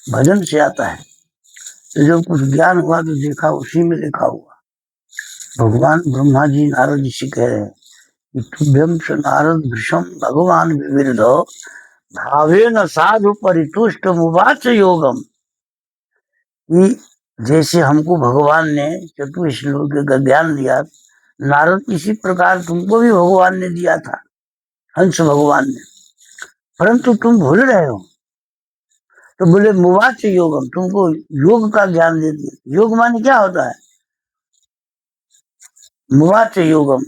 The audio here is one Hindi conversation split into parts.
भजन से आता है। तो जब कुछ ज्ञान हुआ तो देखा उसी में लिखा हुआ। भगवान ब्रह्मा जी नारद जी से कह रहे हैं कि तुभ्यं च नारद भृशम भगवान विविर्धो भावेन साधु परितुष्ट मुवाच योगम। कि जैसे हमको भगवान ने चतुश्लोक का ज्ञान दिया, नारद इसी प्रकार तुमको भी भगवान ने दिया था, हंस भगवान ने, परंतु तुम भूल रहे हो। तो बोले मुवाच योगम, तुमको योग का ज्ञान दे दिया। योग माने क्या होता है? मुवाच योगम,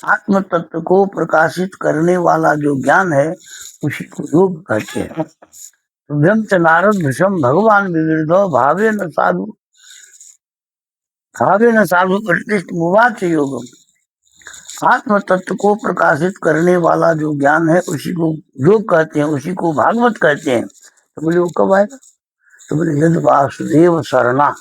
आत्म तत्व को प्रकाशित करने वाला जो ज्ञान है उसी को योग कहते हैं। तुभ्यं च नारद भृशम भगवान विविर्धो भावेन साधु प्रतिष्ठ मुवाच योगम। आत्म तत्व को प्रकाशित करने वाला जो ज्ञान है उसी को योग कहते हैं, उसी को भागवत कहते हैं। तो बोले वो कब आएगा? तो बोले यद वासुदेव शरणा,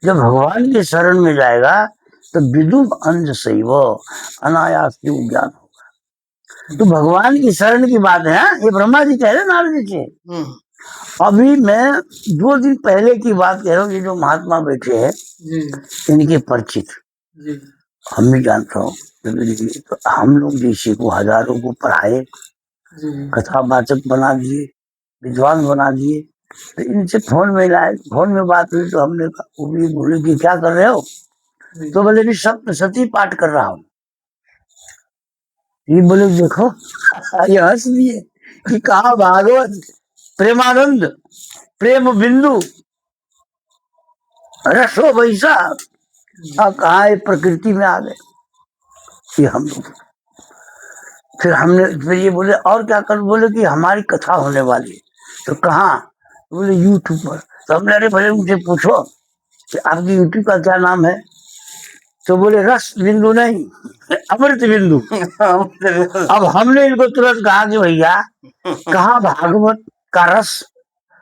जब भगवान के शरण में जाएगा तो विदुम अंज सैव, अनायास ही ज्ञान होगा। तो भगवान की शरण की बात है, ये ब्रह्मा जी कह रहे नारद जी से। अभी मैं 2 दिन पहले की बात कह रहा हूँ। ये जो महात्मा बैठे हैं इनके परिचित हम भी जानता हूँ। तो हम लोग जैसे को हजारों को पढ़ाए, कथावाचक बना दिए, विद्वान बना दिए। तो इनसे फोन में लाए, फोन में बात हुई तो हमने कहा, वो भी बोले कि क्या कर रहे हो? तो बोले भी सप्तशती पाठ कर रहा हूँ। ये बोले देखो ये हंस दिए कि कहा भागवत, प्रेमानंद, प्रेम बिंदु, रसो वैसा, अब कहा प्रकृति में आ गए। ये हम लोग फिर ये बोले और क्या कर? बोले कि हमारी कथा होने वाली है। तो कहाँ? बोले यूट्यूब पर। तो हमने अरे भले मुझे पूछो कि आपकी यूट्यूब का क्या नाम है? तो बोले रस बिंदु नहीं, अमृत बिंदु। अब हमने इनको तुरंत कहा कि भैया कहाँ भागवत का रस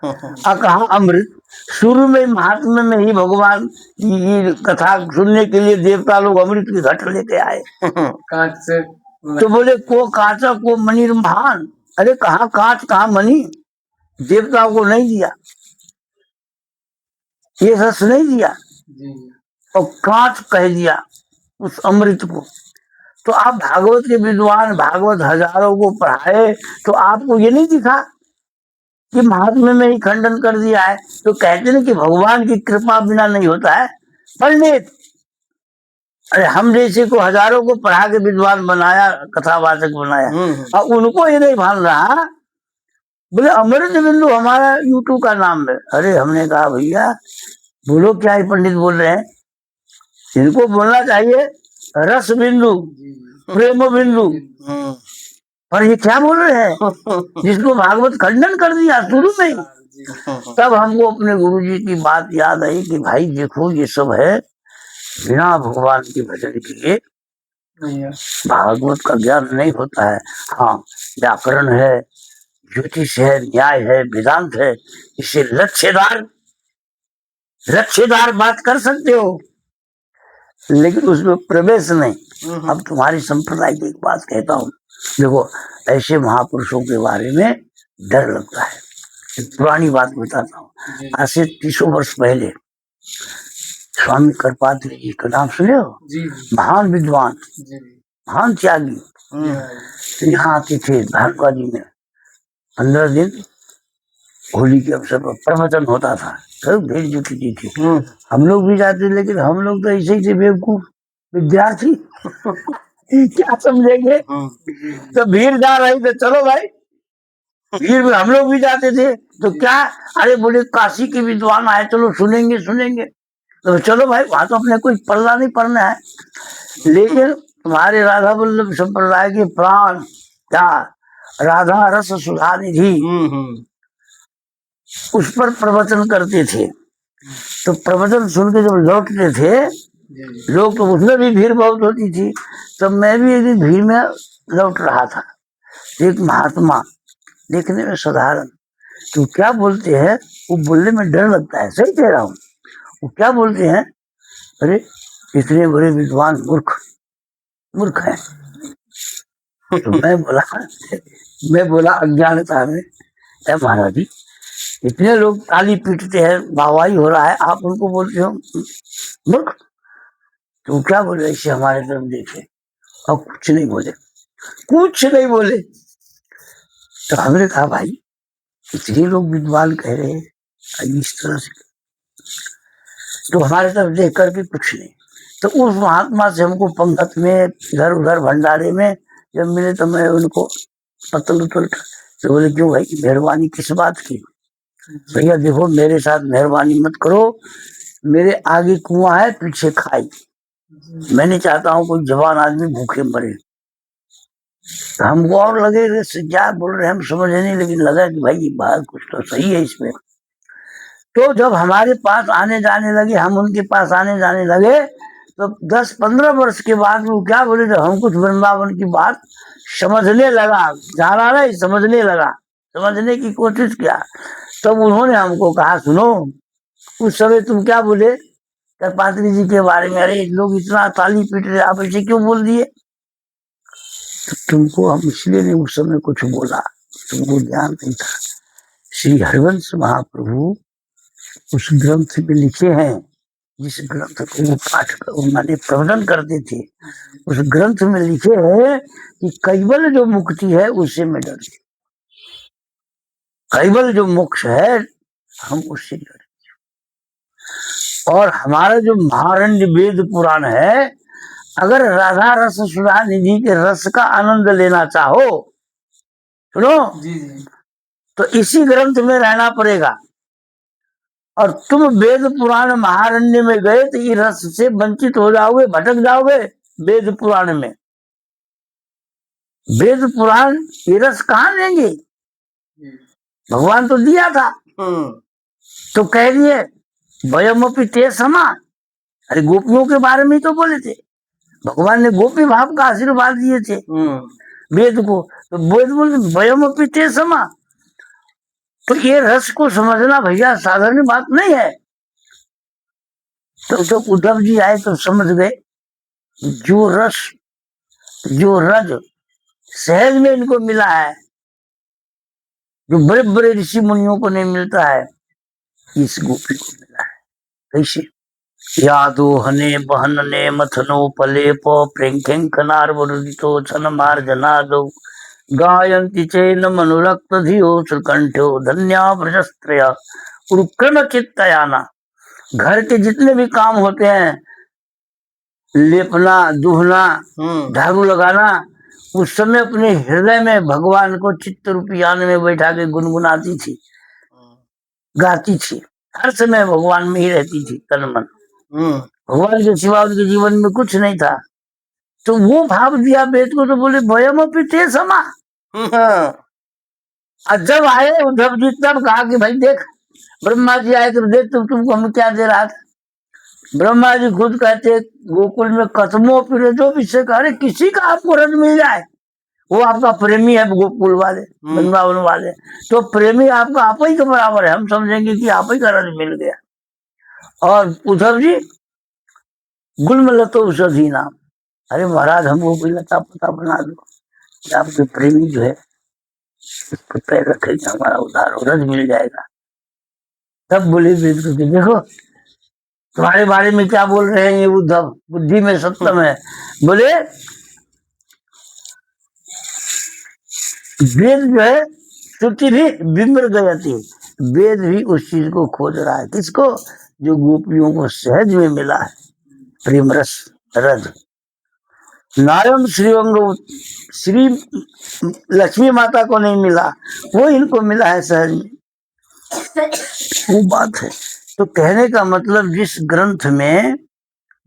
और कहाँ अमृत? शुरू में महात्मा में ही भगवान की कथा सुनने के लिए देवता लोग अमृत की घट लेके आए कांच से। तो बोले को कांचा को मणि महान। अरे कहाँ कांच कहाँ मणि? देवताओं को नहीं दिया, ये रस नहीं दिया और कांच कह दिया उस अमृत को। तो आप भागवत के विद्वान, भागवत हजारों को पढ़ाए, तो आपको ये नहीं दिखा कि महात्मा में ही खंडन कर दिया है? तो कहते हैं कि भगवान की कृपा बिना नहीं होता है पंडित। अरे हम जैसे को हजारों को पढ़ा के विद्वान बनाया, कथावाचक बनाया, और उनको ये नहीं भान रहा। बोले अमृत बिंदु हमारा यूट्यूब का नाम है। अरे हमने कहा भैया बोलो क्या है पंडित बोल रहे हैं? इनको बोलना चाहिए रस बिंदु, प्रेम बिंदु। पर ये क्या बोल रहे हैं? जिसको भागवत खंडन कर दिया शुरू में ही। तब हमको अपने गुरुजी की बात याद आई कि भाई देखो ये सब है बिना भगवान के भजन किए भागवत का ज्ञान नहीं होता है। हाँ, व्याकरण है, ज्योतिष है, न्याय है, वेदांत है, इसे लक्ष्यदार बात कर सकते हो, लेकिन उसमें प्रवेश नहीं। अब तुम्हारी संप्रदाय की एक बात कहता हूँ, देखो ऐसे महापुरुषों के बारे में डर लगता है। एक पुरानी बात बताता हूँ। आज से 300 वर्ष पहले स्वामी कृपात्री जी का नाम सुने हो? महान विद्वान, महान त्यागी। तो यहाँ आते थे धारका जी में 15 दिन होली के अवसर पर प्रवचन होता था, सब भीड़ जुटती थी। हम लोग भी जाते, लेकिन हम लोग तो ऐसे ही थे बेवकूफ विद्यार्थी क्या समझेंगे? तो भीड़ जा रही तो चलो भाई, भीड़ में हम लोग भी जाते थे। तो क्या, अरे बोले काशी के विद्वान आए, चलो सुनेंगे। तो चलो भाई, वहां तो अपने कोई पढ़ना नहीं पढ़ना है, लेकिन तुम्हारे राधा वल्लभ संप्रदाय के प्राण क्या राधा रस सुधा निधि उस पर प्रवचन करते थे। तो प्रवचन सुन के जब लौटते थे लोग, तो उसमें भी भीड़ बहुत होती थी। तो मैं भी एक दिन भीड़ में लौट रहा था। एक महात्मा देखने में साधारण, तो क्या बोलते हैं, वो बोलने में डर लगता है, सही कह रहा हूँ। वो क्या बोलते हैं, अरे इतने बड़े विद्वान मूर्ख है। तो मैं बोला अज्ञानता में, महाराज जी इतने लोग ताली पीटते हैं, वाहवाही हो रहा है, आप उनको बोलते हो मूर्ख। तो क्या बोले, ऐसे हमारे तरफ देखे और कुछ नहीं बोले, कुछ नहीं बोले। तो हमने कहा भाई इतने लोग विद्वान कह रहे हैं इस तरह से, तो हमारे तरफ देख करके कुछ नहीं। तो उस महात्मा से हमको पंगत में इधर उधर भंडारे में जब मिले तो मैं उनको पतल उतल तो बोले क्यों भाई मेहरबानी किस बात की? भैया देखो मेरे साथ मेहरबानी मत करो, मेरे आगे कुआं है पीछे खाई, मैं नहीं चाहता हूँ कोई जवान आदमी भूखे मरे। तो हमको और लगे क्या बोल रहे हैं हम समझे नहीं, लेकिन लगा कि भाई ये बात कुछ तो सही है इसमें। तो जब हमारे पास आने जाने लगे, हम उनके पास आने जाने लगे, तो 10-15 वर्ष के बाद वो क्या बोले, तो हम कुछ वृंदावन की बात समझने लगा, जाना नहीं समझने लगा, समझने की कोशिश किया। तब उन्होंने हमको कहा सुनो उस समय तुम क्या बोले कर्पात्री जी के बारे में, अरे लोग इतना ताली पीट रहे आप ऐसे क्यों बोल दिए? तो तुमको हम इसलिए नहीं उस समय कुछ बोला, तुमको ज्ञान नहीं था। श्री हरिवंश महाप्रभु उस ग्रंथ में लिखे हैं, जिस ग्रंथ को वो पाठ माने प्रवचन करते थे, उस ग्रंथ में लिखे है कि कैवल जो मुक्ति है उससे मैं डरती, कैवल जो मोक्ष है हम उससे डरते। और हमारा जो महारण्य वेद पुराण है, अगर राधा रस सुधा निधि के रस का आनंद लेना चाहो सुनो जी तो इसी ग्रंथ में रहना पड़ेगा। और तुम वेद पुराण महारण्य में गए तो ये रस से वंचित हो जाओगे, भटक जाओगे। वेद पुराण में वेद पुराण ये रस कहाँ लेंगे? भगवान तो दिया था, तो कह दिए वयमपि ते समा। अरे गोपियों के बारे में तो बोले थे, भगवान ने गोपी भाव का आशीर्वाद दिए थे वेद को, तो वेद बोले वयमपि ते समा। तो ये रस को समझना भैया साधारण बात नहीं है। तो उद्धव जी आए तो समझ गए जो रस जो रज सहज में इनको मिला है, जो बड़े बड़े ऋषि मुनियों को नहीं मिलता है, इस गोपी को मिला है। कैसे? यादो हने बहनने मथनो पलेप प्रेंखेंकनार्वरुदितो छन मार्जनादो गायन्ति चैन मनुरक्त धियो श्रीकंठो धन्या व्रजस्त्रया उरुक्रम चित्तयाना। घर के जितने भी काम होते हैं, लेपना दुहना झाड़ू लगाना, उस समय अपने हृदय में भगवान को चित्त रूपी यान में बैठा के गुनगुनाती थी, गाती थी, हर समय भगवान में ही रहती थी तन मन। भगवान के सिवा उनके जीवन में कुछ नहीं था। तो वो भाव दिया वेद को, तो बोले वयमपि ते समा। और जब आए उद्धव जी तब कहा कि भाई देख ब्रह्मा जी आए तो देख तुमको हम क्या दे रहा था। ब्रह्मा जी खुद कहते गोकुल में कथमों फिर जो विषय कह रहे किसी का आपको रज मिल जाए, वो आपका प्रेमी है, गोकुल वाले वृंदावन वाले, तो प्रेमी आपका आप ही के बराबर है, हम समझेंगे कि आप ही का रज मिल गया। और उद्धव जी गुलमलतो औषधि नाम, अरे महाराज हमको कोई लता पता बना दो कि आपके प्रेमी जो है उसको पैर रखेगा, हमारा उधार हो रज मिल जाएगा। तब बोले वेद को कि देखो तुम्हारे बारे में क्या बोल रहे हैं ये उद्धव, बुद्धि में सत्यम है। बोले वेद जो है श्रुति भी विमर गयति, वेद भी उस चीज को खोज रहा है, किसको? जो गोपियों को सहज में मिला है, प्रेम रस रज। नायम श्रीअंग श्री लक्ष्मी माता को नहीं मिला, वो इनको मिला है सहज में, वो बात है। तो कहने का मतलब जिस ग्रंथ में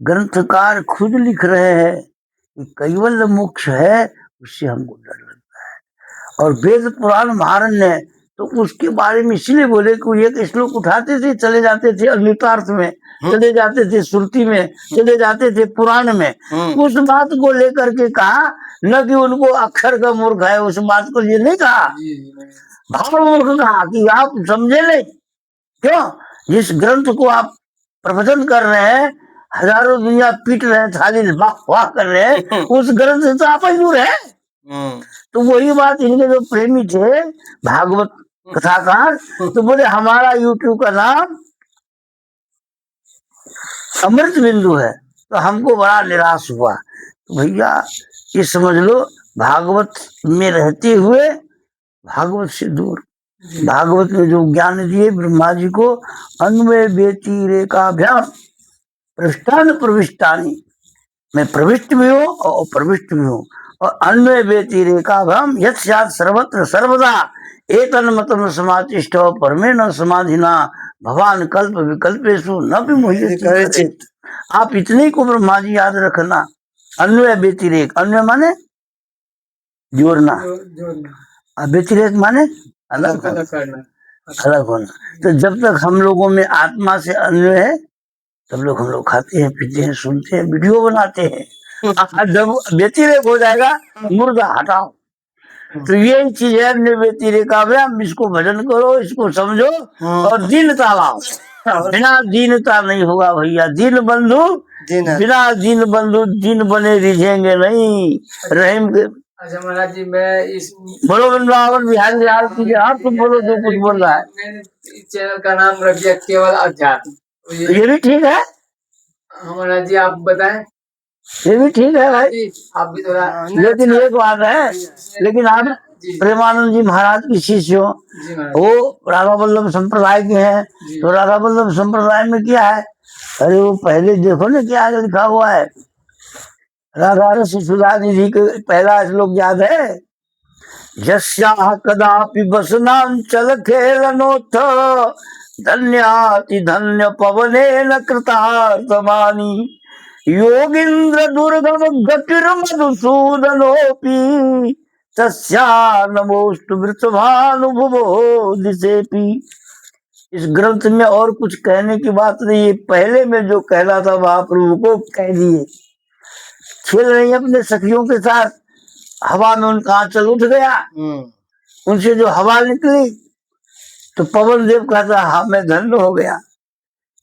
ग्रंथकार खुद लिख रहे हैं कि कैवल्य मोक्ष है, उससे हमको डर लगता है। और वेद पुराण महारण्य तो उसके बारे में इसलिए बोले कि एक श्लोक उठाते थे चले जाते थे अग्नितार्थ में, चले जाते थे श्रुति में, चले जाते थे पुराण में, उस बात को लेकर के कहा, न कि उनको अक्षर का मूर्ख है, उस बात को ये नहीं कहा, भाव मूर्ख कहा कि आप समझे नहीं। क्यों? जिस ग्रंथ को आप प्रवचन कर रहे हैं, हजारों दुनिया पीट रहे हैं, थाली वाह वाह कर रहे हैं, उस ग्रंथ से तो आप ही दूर है। तो वही बात इनके जो प्रेमी थे भागवत कथाकार। तो बोले हमारा यूट्यूब का नाम अमृत बिंदु है। तो हमको बड़ा निराश हुआ। तो भैया ये समझ लो, भागवत में रहते हुए भागवत से दूर, भागवत में जो ज्ञान दिए ब्रह्मा जी को, अन्वय व्यतिरेकाभ्याम प्रविष्टान प्रविष्टानी, मैं प्रविष्ट भी हूँ और प्रविष्ट भी हूँ, और अन्वय व्यतिरेकाभ्याम यत् स्यात् सर्वत्र सर्वदा एतन्मतं समातिष्ठ परमेण समाधिना भवान कल्प विकल्पेषु न विमुह्यति। आप इतने को ब्रह्मा जी याद रखना। अन्वय व्यतिरेक, अन्वय माने जोड़ना, और व्यतिरेक माने अलग होना, अलग होना। तो जब तक हम लोगों में आत्मा से अन्वय है, तब लोग हम लोग खाते हैं, पीते हैं, सुनते हैं, वीडियो बनाते हैं। जब व्यतिरेक हो जाएगा, मुर्दा हटाओ। तो यही चीज है व्यतिरेकाभ्याम। इसको भजन करो, इसको समझो और दीनता लाओ। बिना दीनता नहीं होगा भैया। दीन बंधु बिना दीन बंधु दीन बने रिझेंगे नहीं। रहीम के अच्छा महाराज जी, मैं इस बोलो वृंदावन बिहार बिहार की, आप तुम बोलो जो कुछ बोल रहा है। मैंने इस चैनल का नाम रख दिया केवल अध्यात्म। ये भी ठीक है, महाराज जी आप बताएं। ये भी ठीक है भाई। जी आप भी थोड़ा, लेकिन एक बात है, लेकिन आप प्रेमानंद जी महाराज की शिष्य हो, वो राधा वल्लभ संप्रदाय के हैं। तो राधा वल्लभ संप्रदाय में क्या है? अरे वो पहले देखो ना क्या लिखा हुआ है। राधा रस सुधा निधि के पहला श्लोक याद है? यस्याः कदापि वसनांचल खेलनोत्थ धन्याति धन्य पवनेन कृतार्थमानि योगींद्र दुर्गम गतिर्मधुसूदनोऽपि तस्या नमोस्तु वृषभानुभुवो दिशेपि। इस ग्रंथ में और कुछ कहने की बात नहीं है। पहले में जो कहना था महाप्रभु को कह दिए। खेल रही अपने सखियों के साथ, हवा में उनका आंचल उठ गया, उनसे जो हवा निकली तो पवन देव कहता हाँ मैं धन्य हो गया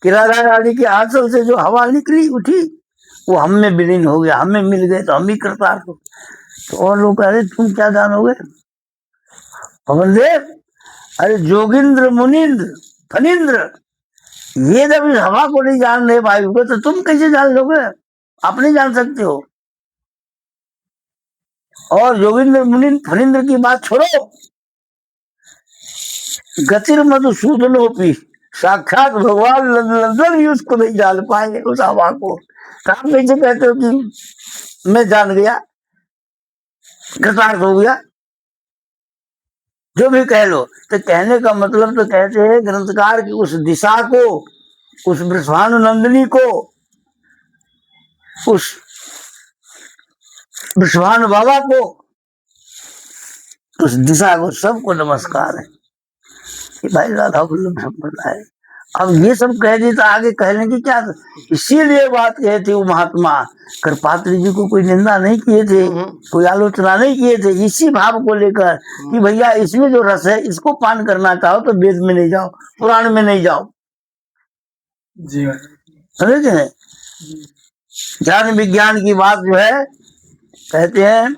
कि राधा रानी के आंचल से जो हवा निकली उठी वो हम में विलीन हो गया, हमें मिल गए तो हम ही कृतार्थ हो। तो और लोग कह रहे तुम क्या जानोगे पवन देव? अरे जोगिंद्र मुनिंद्र फनिंद्र ये जब इस हवा को नहीं जान रहे वायु को, तो तुम कैसे जान लोगे? आप नहीं जान सकते हो। और जोगिंद्र मुनिंद्र फनिंद्र की बात छोड़ो, गतिर मधुसूदनोपी, साक्षात भगवान लंदन भी उसको नहीं जान पाएंगे उस हवा को। आप कैसे कहते हो कि मैं जान गया, कृतार्थ हो गया? जो भी कह लो, तो कहने का मतलब तो कहते हैं ग्रंथकार की उस दिशा को, उस वृषभानुनंदिनी को, उस वृषभानु बाबा को, उस दिशा को, सबको नमस्कार है कि भाई राधा वल्लभ संप्रदाय। अब ये सब कह दी तो आगे कहने की क्या? इसीलिए बात कही थी वो महात्मा कृपात्री जी को कोई निंदा नहीं किए थे, कोई आलोचना नहीं किए थे, इसी भाव को लेकर कि भैया इसमें जो रस है इसको पान करना चाहो तो वेद में नहीं जाओ, पुराण में नहीं जाओ। जी समझे? ज्ञान विज्ञान की बात जो है, कहते हैं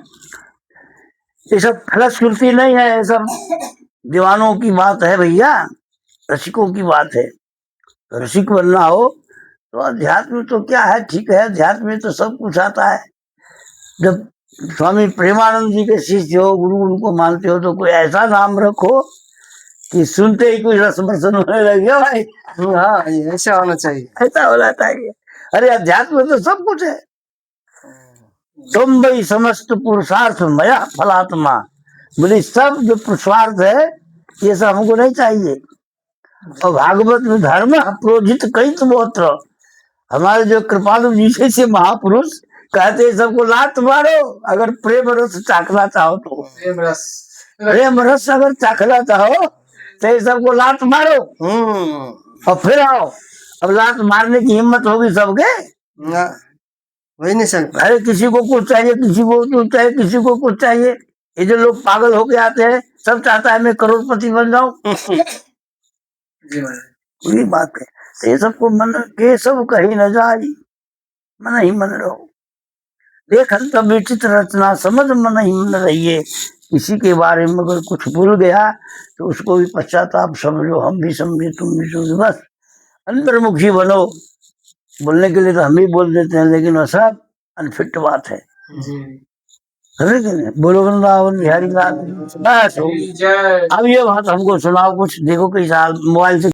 ये सब फलश्रुति नहीं है, ये सब दीवानों की बात है भैया, रसिकों की बात है। तो रसिक बनना हो तो अध्यात्म तो क्या है, ठीक है, अध्यात्म में तो सब कुछ आता है। जब स्वामी प्रेमानंद जी के शिष्य हो, गुरु उनको मानते हो, तो कोई ऐसा नाम रखो कि सुनते ही कोई रस बसन होने लगे भाई। हाँ ऐसा होना चाहिए, ऐसा होना चाहिए। अरे अध्यात्म में तो सब कुछ है। तुम भाई समस्त पुरुषार्थ मया फलात्मा, बोले सब जो पुरुषार्थ है ये सब हमको नहीं चाहिए। और भागवत में धर्म प्रोजित कई मोत्र, हमारे जो कृपालु जी जैसे महापुरुष कहते सबको लात मारो अगर प्रेम रस चाखना चाहो तो। प्रेम रस अगर चाखना चाहो तो सबको लात मारो और फिर आओ। अब लात मारने की हिम्मत होगी सबके? वही नहीं सकता। अरे किसी को कुछ चाहिए, किसी को कुछ चाहिए, किसी को कुछ चाहिए। ये जो लोग पागल होके आते हैं, सब चाहता है मैं करोड़पति बन जाऊं। वही बात है। तो ये सबको मन के सब कहीं न जाई, मन ही मन रहो। देख तब विचित्र रचना समझ मन ही मन रहिए, किसी के बारे में अगर कुछ भूल गया तो उसको भी पश्चाताप समझो, हम भी समझे, तुम भी समझो, बस अंतर्मुखी बनो। बोलने के लिए तो हम ही बोल देते हैं, लेकिन वह सब अनफिट बात है कि नहीं? बोलो वृंदावन बिहारी लाल की बस। जय। अब ये बात हमको सुनाओ कुछ, देखो कई साल मोबाइल से